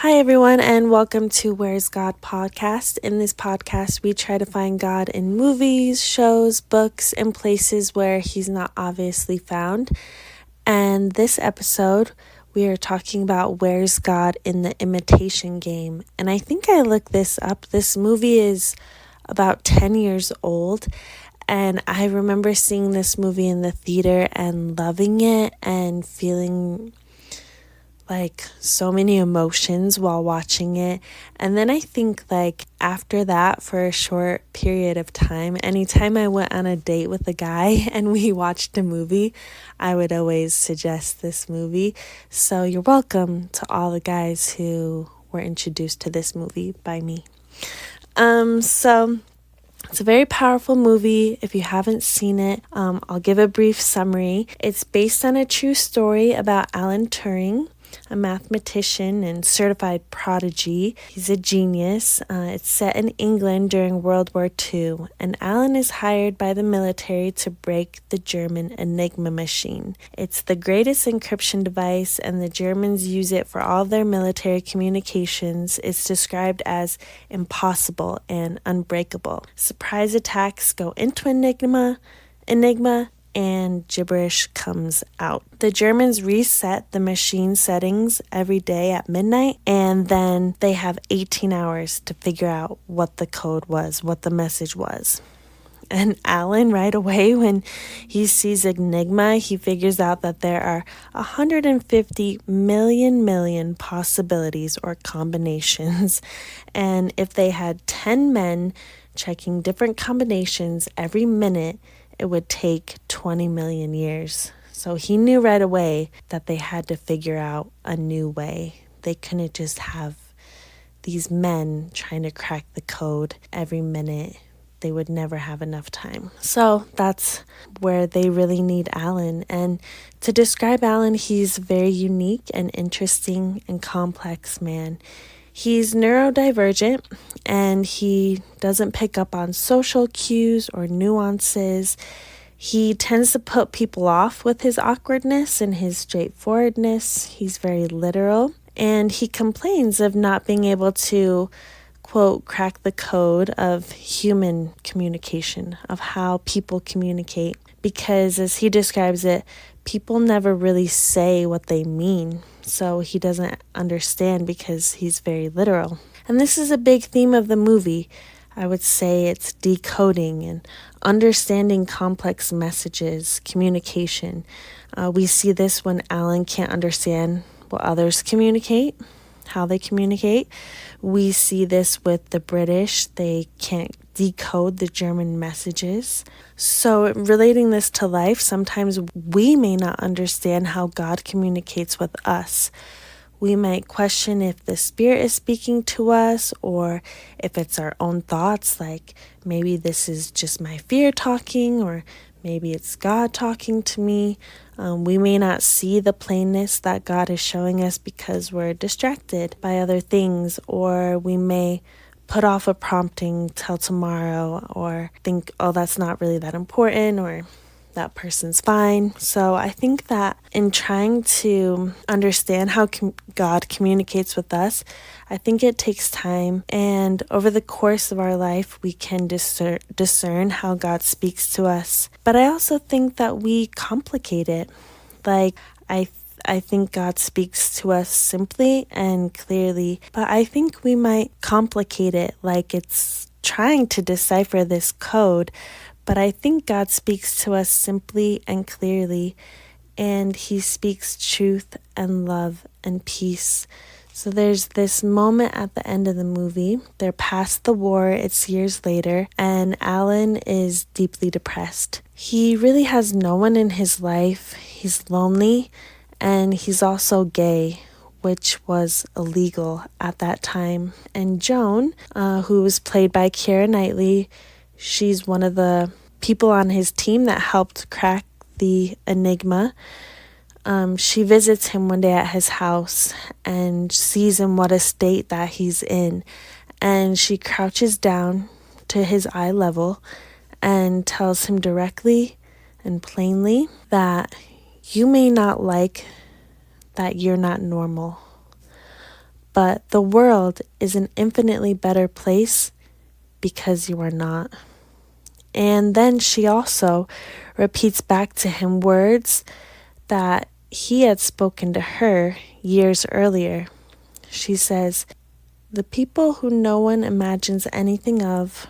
Hi, everyone, and welcome to Where's God podcast. In this podcast, we try to find God in movies, shows, books, and places where He's not obviously found. And this episode, we are talking about Where's God in the Imitation Game. And I think I looked this up. This movie is about 10 years old. And I remember seeing this movie in the theater and loving it and feeling like so many emotions while watching it. And then I think like after that, for a short period of time, anytime I went on a date with a guy and we watched a movie, I would always suggest this movie. So you're welcome to all the guys who were introduced to this movie by me. So it's a very powerful movie. If you haven't seen it, I'll give a brief summary. It's based on a true story about Alan Turing, a mathematician and certified prodigy. He's a genius. It's set in England during World War II, and Alan is hired by the military to break the German Enigma machine. It's the greatest encryption device, and the Germans use it for all their military communications. It's described as impossible and unbreakable. Surprise attacks go into Enigma, and gibberish comes out. The Germans reset the machine settings every day at midnight, and then they have 18 hours to figure out what the code was, what the message was. And Alan, right away, when he sees Enigma, he figures out that there are 150 million possibilities or combinations. And if they had 10 men checking different combinations every minute, it would take 20 million years. So he knew right away that they had to figure out a new way. They couldn't just have these men trying to crack the code every minute. They would never have enough time. So that's where they really need Alan. And to describe Alan, he's a very unique and interesting and complex man. He's neurodivergent, and he doesn't pick up on social cues or nuances. He tends to put people off with his awkwardness and his straightforwardness. He's very literal, and he complains of not being able to, quote, crack the code of human communication, of how people communicate, because as he describes it, people never really say what they mean. So he doesn't understand because he's very literal. And this is a big theme of the movie. I would say it's decoding and understanding complex messages, communication. We see this when Alan can't understand what others communicate, how they communicate. We see this with the British. They can't decode the German messages. So relating this to life, sometimes we may not understand how God communicates with us. We might question if the Spirit is speaking to us, or if it's our own thoughts, like maybe this is just my fear talking, or maybe it's God talking to me. We may not see the plainness that God is showing us because we're distracted by other things, or we may put off a prompting till tomorrow, or think, oh, that's not really that important, or that person's fine. So I think that in trying to understand how God communicates with us, I think it takes time. And over the course of our life, we can discern how God speaks to us. But I also think that we complicate it. Like, I think God speaks to us simply and clearly, but I think we might complicate it like it's trying to decipher this code. But I think God speaks to us simply and clearly, and He speaks truth and love and peace. So there's this moment at the end of the movie. They're past the war, it's years later, and Alan is deeply depressed. He really has no one in his life. He's lonely, and he's also gay, which was illegal at that time. And Joan, who was played by Keira Knightley, she's one of the people on his team that helped crack the Enigma. She visits him one day at his house and sees in what a state that he's in. And she crouches down to his eye level and tells him directly and plainly that you may not like that you're not normal, but the world is an infinitely better place because you are not. And then she also repeats back to him words that he had spoken to her years earlier. She says, "The people who no one imagines anything of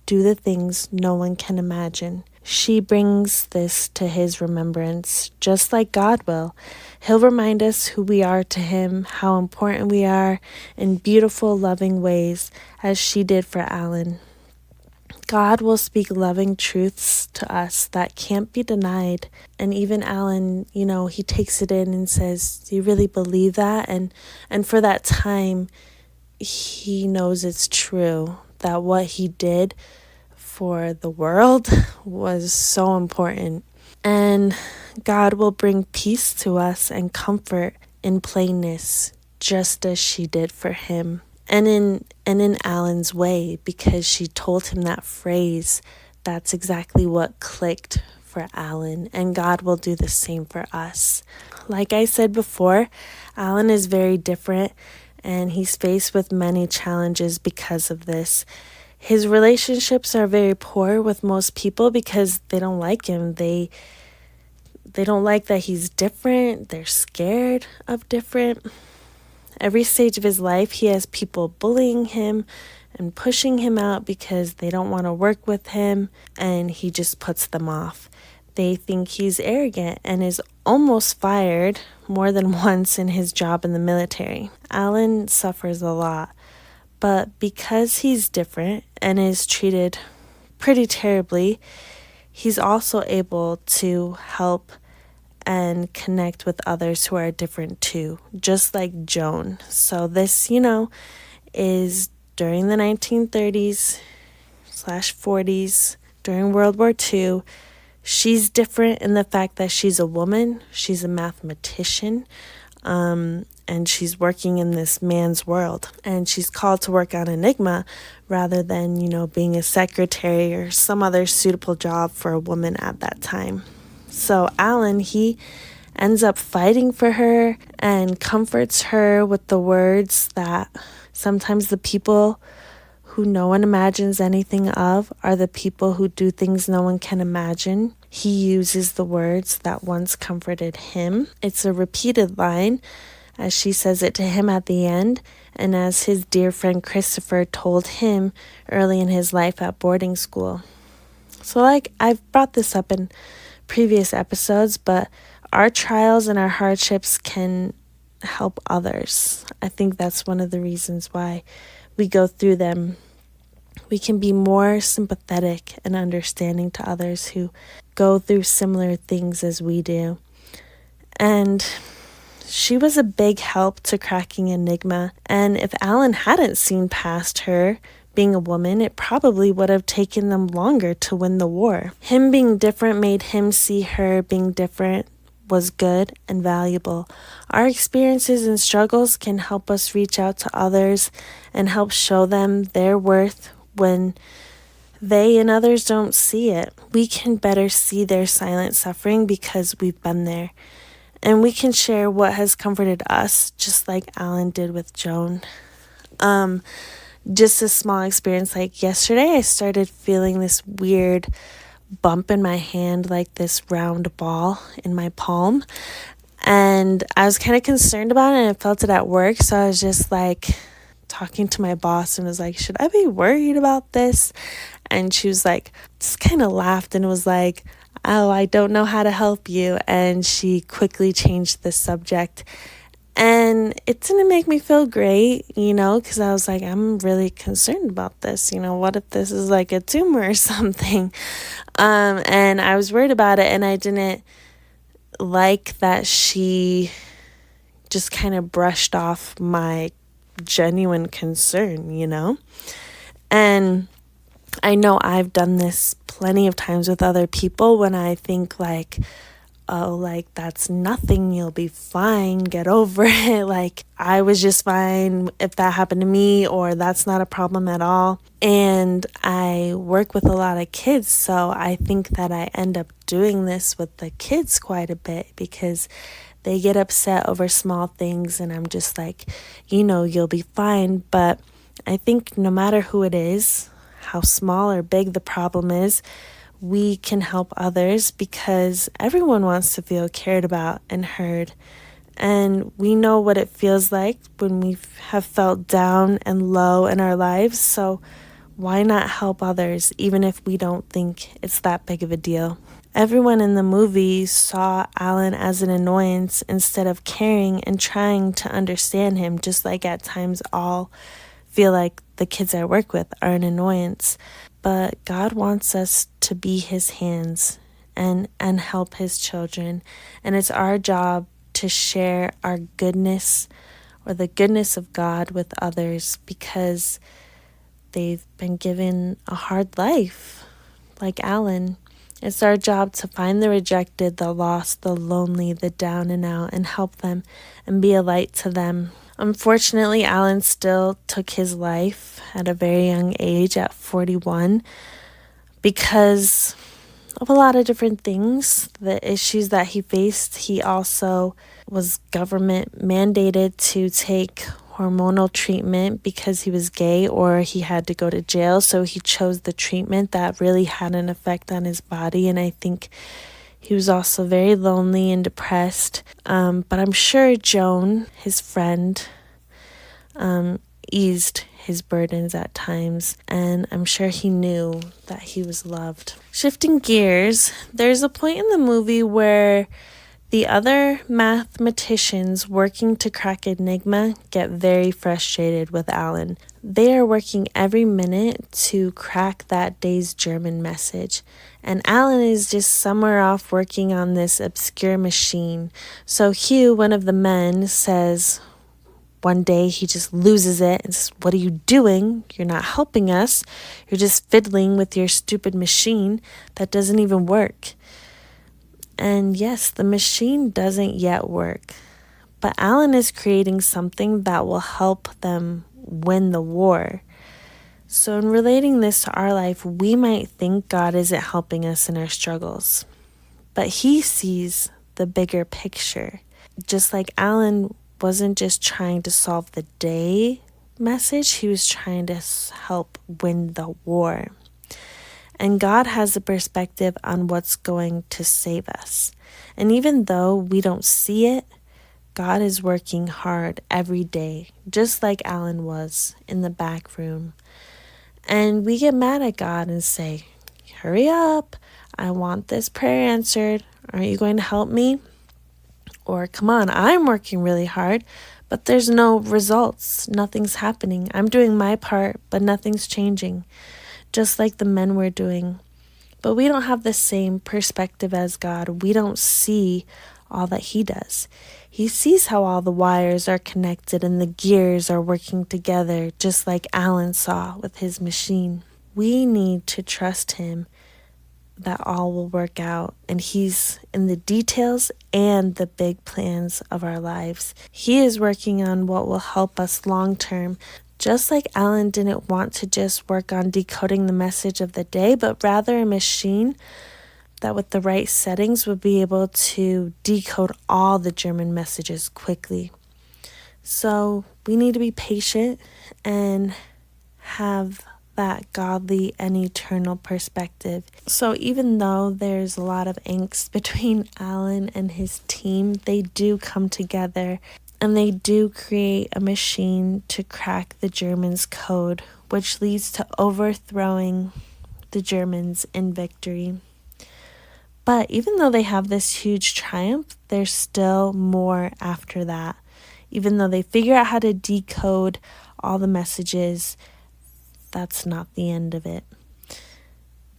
do the things no one can imagine." She brings this to his remembrance, just like God will. He'll remind us who we are to him, how important we are in beautiful, loving ways, as she did for Alan. God will speak loving truths to us that can't be denied. And even Alan, he takes it in and says, "Do you really believe that?" And for that time, he knows it's true, that what he did for the world was so important. And God will bring peace to us and comfort in plainness, just as she did for him. And in Alan's way, because she told him that phrase, that's exactly what clicked for Alan, and God will do the same for us. Like I said before, Alan is very different, and he's faced with many challenges because of this. His relationships are very poor with most people because they don't like him. They don't like that he's different. They're scared of different. Every stage of his life, he has people bullying him and pushing him out because they don't want to work with him, and he just puts them off. They think he's arrogant and is almost fired more than once in his job in the military. Alan suffers a lot, but because he's different and is treated pretty terribly, he's also able to help and connect with others who are different too, just like Joan. So this, is during the 1930s/40s, during World War II. She's different in the fact that she's a woman, she's a mathematician, and she's working in this man's world. And she's called to work on Enigma rather than, being a secretary or some other suitable job for a woman at that time. So Alan, he ends up fighting for her and comforts her with the words that sometimes the people who no one imagines anything of are the people who do things no one can imagine. He uses the words that once comforted him. It's a repeated line as she says it to him at the end, and as his dear friend Christopher told him early in his life at boarding school. So I've brought this up in previous episodes, but our trials and our hardships can help others. I think that's one of the reasons why we go through them. We can be more sympathetic and understanding to others who go through similar things as we do. And she was a big help to cracking Enigma. And if Alan hadn't seen past her being a woman, it probably would have taken them longer to win the war. Him being different made him see her being different was good and valuable. Our experiences and struggles can help us reach out to others and help show them their worth when they and others don't see it. We can better see their silent suffering because we've been there. And we can share what has comforted us, just like Alan did with Joan. Just a small experience, like yesterday I started feeling this weird bump in my hand, like this round ball in my palm, and I was kind of concerned about it, and I felt it at work. So I was just talking to my boss and was like, "Should I be worried about this?" And she was just kind of laughed and was like, "Oh, I don't know how to help you," and she quickly changed the subject. And it didn't make me feel great, because I was like, I'm really concerned about this. What if this is like a tumor or something? And I was worried about it, and I didn't like that she just kind of brushed off my genuine concern, And I know I've done this plenty of times with other people when I think oh, that's nothing, you'll be fine, get over it. I was just fine if that happened to me, or that's not a problem at all. And I work with a lot of kids, so I think that I end up doing this with the kids quite a bit because They get upset over small things, and I'm just like, you'll be fine. But I think no matter who it is, how small or big the problem is, we can help others because everyone wants to feel cared about and heard. And we know what it feels like when we have felt down and low in our lives. So why not help others, even if we don't think it's that big of a deal? Everyone in the movie saw Alan as an annoyance instead of caring and trying to understand him, just like at times all feel like the kids I work with are an annoyance. But God wants us to be his hands and help his children. And it's our job to share our goodness or the goodness of God with others because they've been given a hard life, like Alan. It's our job to find the rejected, the lost, the lonely, the down and out, and help them and be a light to them. Unfortunately, Alan still took his life at a very young age, at 41, because of a lot of different things, the issues that he faced. He also was government mandated to take hormonal treatment because he was gay, or he had to go to jail. So he chose the treatment that really had an effect on his body. And I think he was also very lonely and depressed. But I'm sure Joan, his friend, eased his burdens at times, and I'm sure he knew that he was loved. Shifting gears, there's a point in the movie where the other mathematicians working to crack Enigma get very frustrated with Alan. They are working every minute to crack that day's German message, and Alan is just somewhere off working on this obscure machine. So Hugh, one of the men, says, one day he just loses it and says, "What are you doing? You're not helping us. You're just fiddling with your stupid machine that doesn't even work." And yes, the machine doesn't yet work, but Alan is creating something that will help them win the war. So in relating this to our life, we might think God isn't helping us in our struggles, but he sees the bigger picture. Just like Alan wasn't just trying to solve the day message, he was trying to help win the war. And God has a perspective on what's going to save us. And even though we don't see it, God is working hard every day, just like Alan was in the back room. And we get mad at God and say, "Hurry up, I want this prayer answered. Aren't you going to help me?" Or, "Come on, I'm working really hard, but there's no results. Nothing's happening. I'm doing my part, but nothing's changing." Just like the men were doing. But we don't have the same perspective as God. We don't see all that he does. He sees how all the wires are connected and the gears are working together, just like Alan saw with his machine. We need to trust him that all will work out, and he's in the details and the big plans of our lives. He is working on what will help us long term, just like Alan didn't want to just work on decoding the message of the day, but rather a machine that with the right settings would be able to decode all the German messages quickly. So we need to be patient and have that godly and eternal perspective. So even though there's a lot of angst between Alan and his team, they do come together and they do create a machine to crack the Germans' code, which leads to overthrowing the Germans in victory. But even though they have this huge triumph, there's still more after that. Even though they figure out how to decode all the messages, that's not the end of it.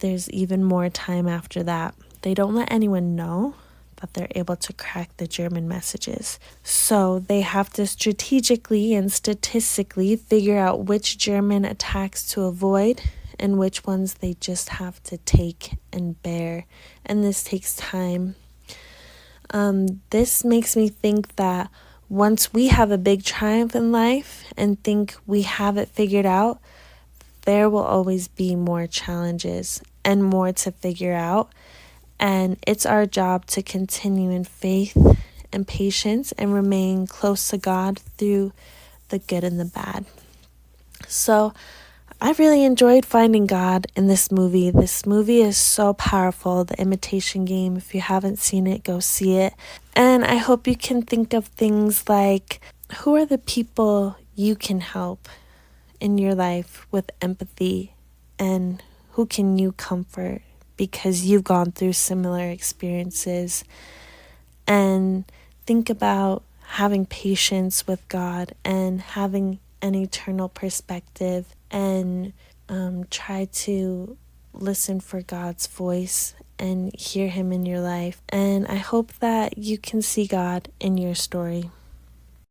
There's even more time after that. They don't let anyone know that they're able to crack the German messages. So they have to strategically and statistically figure out which German attacks to avoid and which ones they just have to take and bear. And this takes time. This makes me think that once we have a big triumph in life and think we have it figured out, there will always be more challenges and more to figure out. And it's our job to continue in faith and patience and remain close to God through the good and the bad. So I really enjoyed finding God in this movie. This movie is so powerful, The Imitation Game. If you haven't seen it, go see it. And I hope you can think of things like, who are the people you can help in your life with empathy, and who can you comfort because you've gone through similar experiences? And think about having patience with God and having an eternal perspective, and try to listen for God's voice and hear Him in your life. And I hope that you can see God in your story.